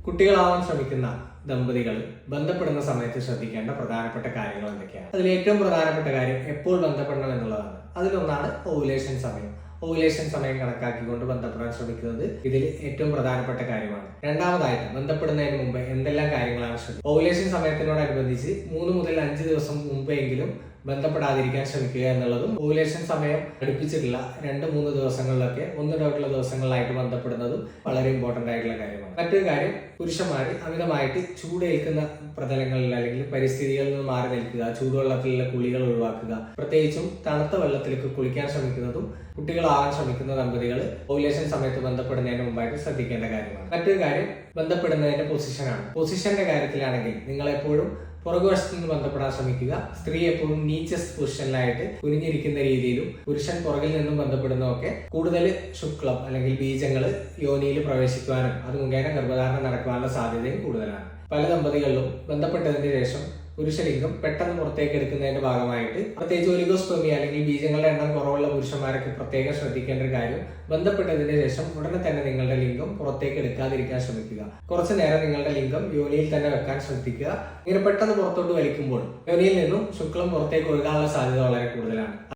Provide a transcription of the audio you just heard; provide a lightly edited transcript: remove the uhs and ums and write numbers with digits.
കുട്ടികളാവാൻ ശ്രമിക്കുന്ന ദമ്പതികൾ ബന്ധപ്പെടുന്ന സമയത്ത് ശ്രദ്ധിക്കേണ്ട പ്രധാനപ്പെട്ട കാര്യങ്ങൾ എന്തൊക്കെയാണ്? അതിൽ ഏറ്റവും പ്രധാനപ്പെട്ട കാര്യം എപ്പോൾ ബന്ധപ്പെടണം എന്നുള്ളതാണ്. അതിലൊന്നാണ് ഓവുലേഷൻ സമയം. ഓവുലേഷൻ സമയം കണക്കാക്കിക്കൊണ്ട് ബന്ധപ്പെടാൻ ശ്രമിക്കുന്നത് ഇതിൽ ഏറ്റവും പ്രധാനപ്പെട്ട കാര്യമാണ്. രണ്ടാമതായിട്ട് ബന്ധപ്പെടുന്നതിന് മുമ്പ് എന്തെല്ലാം കാര്യങ്ങളാണ് ശ്രദ്ധിക്കുക? ഓവുലേഷൻ സമയത്തിനോടനുബന്ധിച്ച് 3 മുതൽ 5 ദിവസം മുമ്പെങ്കിലും ബന്ധപ്പെടാതിരിക്കാൻ ശ്രമിക്കുക എന്നുള്ളതും, ഓവുലേഷൻ സമയം അടുപ്പിച്ചിട്ടുള്ള 2-3 ദിവസങ്ങളിലൊക്കെ ഒന്നിടവിട്ടുള്ള ദിവസങ്ങളിലായിട്ട് ബന്ധപ്പെടുന്നതും വളരെ ഇമ്പോർട്ടന്റ് ആയിട്ടുള്ള കാര്യമാണ്. മറ്റൊരു കാര്യം, പുരുഷന്മാർ അമിതമായിട്ട് ചൂടേൽക്കുന്ന പ്രതലങ്ങളിൽ അല്ലെങ്കിൽ പരിസ്ഥിതികളിൽ നിന്ന് മാറി നിൽക്കുക, ചൂടുവെള്ളത്തിലുള്ള കുളികൾ ഒഴിവാക്കുക, പ്രത്യേകിച്ചും തണുത്ത വെള്ളത്തിലേക്ക് കുളിക്കാൻ ശ്രമിക്കുന്നതും കുട്ടികളാവാൻ ശ്രമിക്കുന്ന ദമ്പതികൾ ഓവുലേഷൻ സമയത്ത് ബന്ധപ്പെടുന്നതിന് മുമ്പായിട്ട് ശ്രദ്ധിക്കേണ്ട കാര്യമാണ്. മറ്റൊരു കാര്യം ബന്ധപ്പെടുന്നതിന്റെ പൊസിഷനാണ്. പൊസിഷന്റെ കാര്യത്തിലാണെങ്കിൽ നിങ്ങൾ എപ്പോഴും പുറകുവശത്ത് നിന്ന് ബന്ധപ്പെടാൻ ശ്രമിക്കുക. സ്ത്രീ എപ്പോഴും നീച്ചസ്റ്റ് പൊസിഷനിലായിട്ട് കുനിഞ്ഞിരിക്കുന്ന രീതിയിലും പുരുഷൻ പുറകിൽ നിന്നും ബന്ധപ്പെടുന്നതൊക്കെ കൂടുതൽ ശുക്ലം അല്ലെങ്കിൽ ബീജങ്ങൾ യോനിയിൽ പ്രവേശിക്കുവാനും അത് മുഖേന ഗർഭധാരണം നടക്കുവാനുള്ള സാധ്യതയും കൂടുതലാണ്. പല ദമ്പതികളിലും ബന്ധപ്പെട്ടതിന് ശേഷം പുരുഷലിംഗം പെട്ടെന്ന് പുറത്തേക്ക് എടുക്കുന്നതിന്റെ ഭാഗമായിട്ട്, പ്രത്യേകിച്ച് ഒലിഗോസ്പെർമിയ അല്ലെങ്കിൽ ബീജങ്ങളുടെ എണ്ണം കുറവുള്ള പുരുഷന്മാരൊക്കെ പ്രത്യേകം ശ്രദ്ധിക്കേണ്ട ഒരു കാര്യം, ബന്ധപ്പെട്ടതിന് ശേഷം ഉടനെ തന്നെ നിങ്ങളുടെ ലിംഗം പുറത്തേക്ക് എടുക്കാതിരിക്കാൻ ശ്രമിക്കുക. കുറച്ചു നേരം നിങ്ങളുടെ ലിംഗം യോനിയിൽ തന്നെ വെക്കാൻ ശ്രദ്ധിക്കുക. ഇങ്ങനെ പെട്ടെന്ന് പുറത്തോട്ട് വലിക്കുമ്പോൾ യോനിയിൽ നിന്നും ശുക്ലം പുറത്തേക്ക് ഒഴുകാനുള്ള സാധ്യത വളരെ കൂടുതലാണ്.